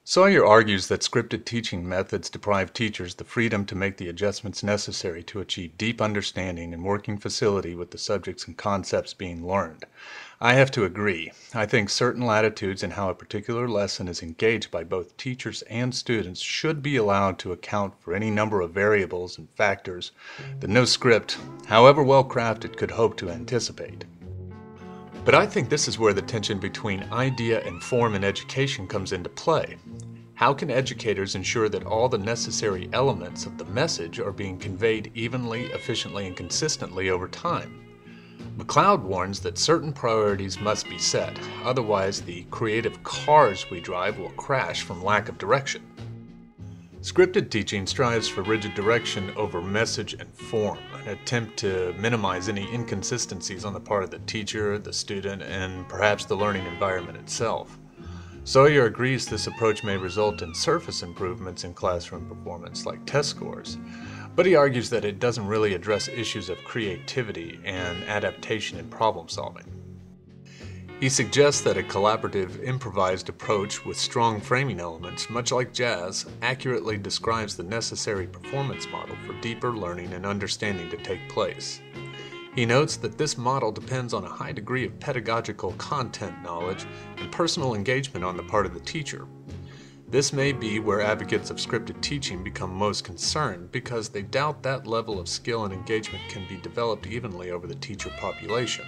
Sawyer argues that scripted teaching methods deprive teachers the freedom to make the adjustments necessary to achieve deep understanding and working facility with the subjects and concepts being learned. I have to agree. I think certain latitudes in how a particular lesson is engaged by both teachers and students should be allowed to account for any number of variables and factors that no script, however well crafted, could hope to anticipate. But I think this is where the tension between idea and form in education comes into play. How can educators ensure that all the necessary elements of the message are being conveyed evenly, efficiently, and consistently over time? McCloud warns that certain priorities must be set, otherwise the creative cars we drive will crash from lack of direction. Scripted teaching strives for rigid direction over message and form, an attempt to minimize any inconsistencies on the part of the teacher, the student, and perhaps the learning environment itself. Sawyer agrees this approach may result in surface improvements in classroom performance, like test scores, but he argues that it doesn't really address issues of creativity and adaptation in problem solving. He suggests that a collaborative, improvised approach with strong framing elements, much like jazz, accurately describes the necessary performance model for deeper learning and understanding to take place. He notes that this model depends on a high degree of pedagogical content knowledge and personal engagement on the part of the teacher. This may be where advocates of scripted teaching become most concerned because they doubt that level of skill and engagement can be developed evenly over the teacher population.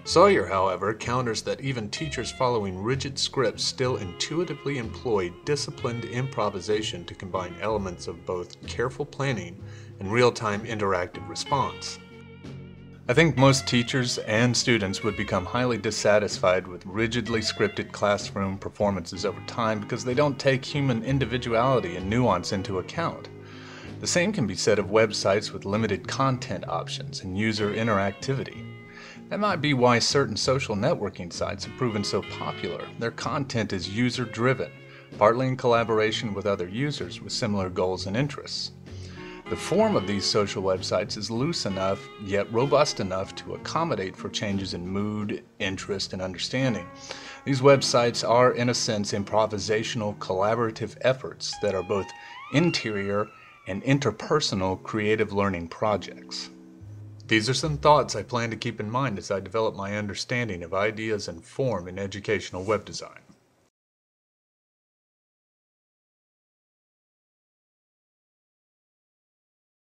Sawyer, however, counters that even teachers following rigid scripts still intuitively employ disciplined improvisation to combine elements of both careful planning and real-time interactive response. I think most teachers and students would become highly dissatisfied with rigidly scripted classroom performances over time because they don't take human individuality and nuance into account. The same can be said of websites with limited content options and user interactivity. That might be why certain social networking sites have proven so popular. Their content is user-driven, partly in collaboration with other users with similar goals and interests. The form of these social websites is loose enough, yet robust enough to accommodate for changes in mood, interest, and understanding. These websites are, in a sense, improvisational, collaborative efforts that are both interior and interpersonal creative learning projects. These are some thoughts I plan to keep in mind as I develop my understanding of ideas and form in educational web design.